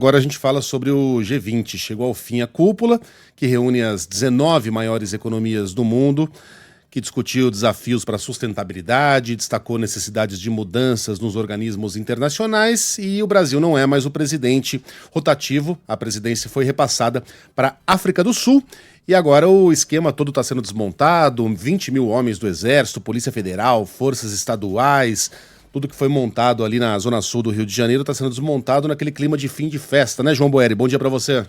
Agora a gente fala sobre o G20. Chegou ao fim a cúpula, que reúne as 19 maiores economias do mundo, que discutiu desafios para a sustentabilidade, destacou necessidades de mudanças nos organismos internacionais e o Brasil não é mais o presidente rotativo. A presidência foi repassada para a África do Sul e agora o esquema todo está sendo desmontado, 20 mil homens do Exército, Polícia Federal, forças estaduais. Tudo que foi montado ali na zona sul do Rio de Janeiro está sendo desmontado naquele clima de fim de festa, né, João Boeri? Bom dia para você.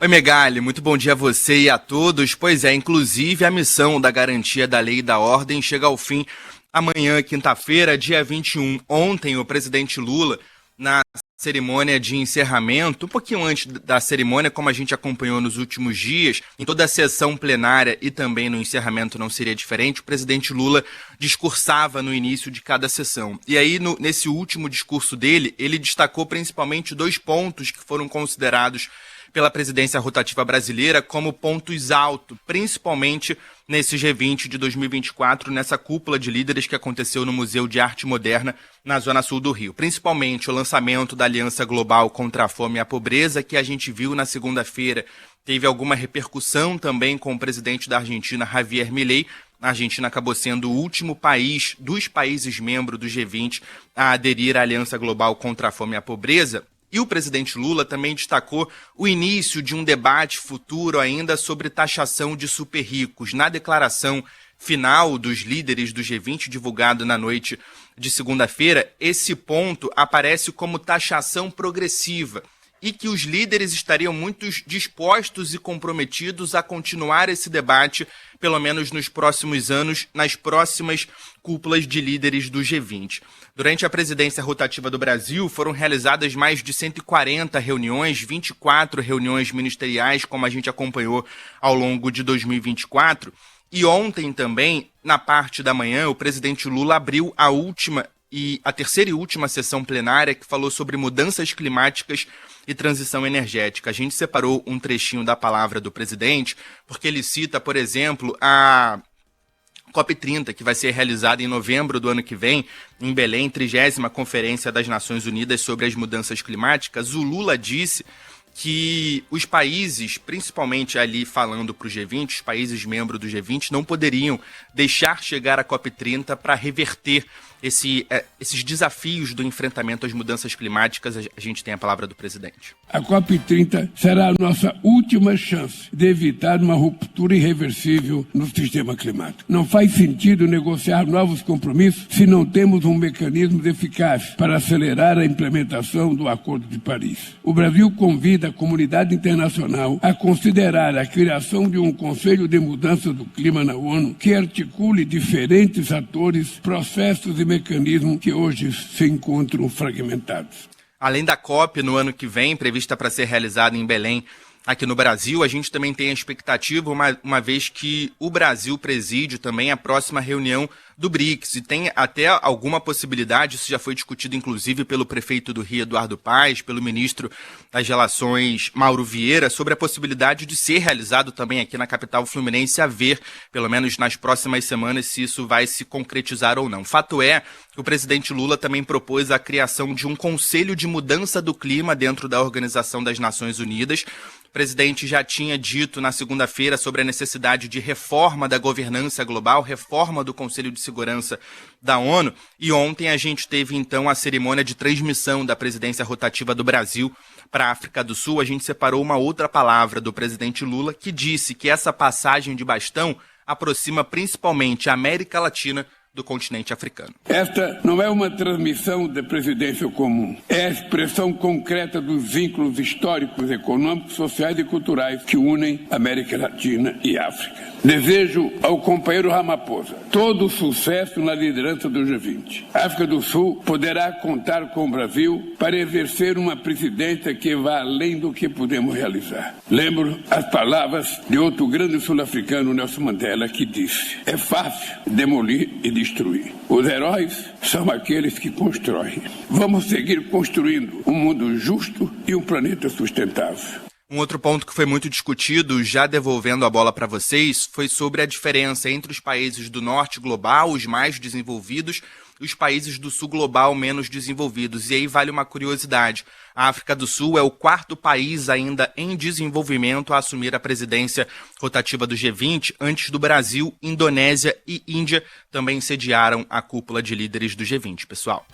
Oi, Megali, muito bom dia a você e a todos. Pois é, inclusive a missão da garantia da lei e da ordem chega ao fim amanhã, quinta-feira, dia 21. Ontem, o presidente Lula, na cerimônia de encerramento, um pouquinho antes da cerimônia, como a gente acompanhou nos últimos dias, em toda a sessão plenária e também no encerramento não seria diferente, o presidente Lula discursava no início de cada sessão. E aí, nesse último discurso dele, ele destacou principalmente 2 pontos que foram considerados pela presidência rotativa brasileira como pontos altos, principalmente nesse G20 de 2024, nessa cúpula de líderes que aconteceu no Museu de Arte Moderna, na Zona Sul do Rio. Principalmente o lançamento da Aliança Global contra a Fome e a Pobreza, que a gente viu na segunda-feira. Teve alguma repercussão também com o presidente da Argentina, Javier Milei. A Argentina acabou sendo o último país dos países membros do G20 a aderir à Aliança Global contra a Fome e a Pobreza. E o presidente Lula também destacou o início de um debate futuro ainda sobre taxação de super ricos. Na declaração final dos líderes do G20, divulgado na noite de segunda-feira, esse ponto aparece como taxação progressiva e que os líderes estariam muito dispostos e comprometidos a continuar esse debate, pelo menos nos próximos anos, nas próximas cúpulas de líderes do G20. Durante a presidência rotativa do Brasil, foram realizadas mais de 140 reuniões, 24 reuniões ministeriais, como a gente acompanhou ao longo de 2024. E ontem também, na parte da manhã, o presidente Lula abriu a terceira e última sessão plenária que falou sobre mudanças climáticas e transição energética. A gente separou um trechinho da palavra do presidente, porque ele cita, por exemplo, a COP30, que vai ser realizada em novembro do ano que vem, em Belém, 30ª Conferência das Nações Unidas sobre as Mudanças Climáticas. O Lula disse que os países, principalmente ali falando para o G20, os países membros do G20, não poderiam deixar chegar a COP30 para reverter esses desafios do enfrentamento às mudanças climáticas. A gente tem a palavra do presidente. A COP30 será a nossa última chance de evitar uma ruptura irreversível no sistema climático. Não faz sentido negociar novos compromissos se não temos um mecanismo eficaz para acelerar a implementação do Acordo de Paris. O Brasil convida a comunidade internacional a considerar a criação de um Conselho de Mudança do Clima na ONU que articule diferentes atores, processos e mecanismos que hoje se encontram fragmentados. Além da COP no ano que vem, prevista para ser realizada em Belém, aqui no Brasil, a gente também tem a expectativa, uma vez que o Brasil preside também a próxima reunião do BRICS, e tem até alguma possibilidade, isso já foi discutido inclusive pelo prefeito do Rio, Eduardo Paes, pelo ministro das Relações, Mauro Vieira, sobre a possibilidade de ser realizado também aqui na capital fluminense, a ver, pelo menos nas próximas semanas, se isso vai se concretizar ou não. Fato é que o presidente Lula também propôs a criação de um Conselho de Mudança do Clima dentro da Organização das Nações Unidas. O presidente já tinha dito na segunda-feira sobre a necessidade de reforma da governança global, reforma do Conselho de Segurança da ONU, e ontem a gente teve então a cerimônia de transmissão da presidência rotativa do Brasil para a África do Sul. A gente separou uma outra palavra do presidente Lula que disse que essa passagem de bastão aproxima principalmente a América Latina do continente africano. Esta não é uma transmissão da presidência comum. É a expressão concreta dos vínculos históricos, econômicos, sociais e culturais que unem América Latina e África. Desejo ao companheiro Ramaphosa todo o sucesso na liderança do G20. A África do Sul poderá contar com o Brasil para exercer uma presidência que vá além do que podemos realizar. Lembro as palavras de outro grande sul-africano, Nelson Mandela, que disse: é fácil demolir e destruir. Os heróis são aqueles que constroem. Vamos seguir construindo um mundo justo e um planeta sustentável. Um outro ponto que foi muito discutido, já devolvendo a bola para vocês, foi sobre a diferença entre os países do norte global, os mais desenvolvidos, os países do sul global menos desenvolvidos. E aí vale uma curiosidade: a África do Sul é o quarto país ainda em desenvolvimento a assumir a presidência rotativa do G20, antes do Brasil, Indonésia e Índia também sediaram a cúpula de líderes do G20, pessoal.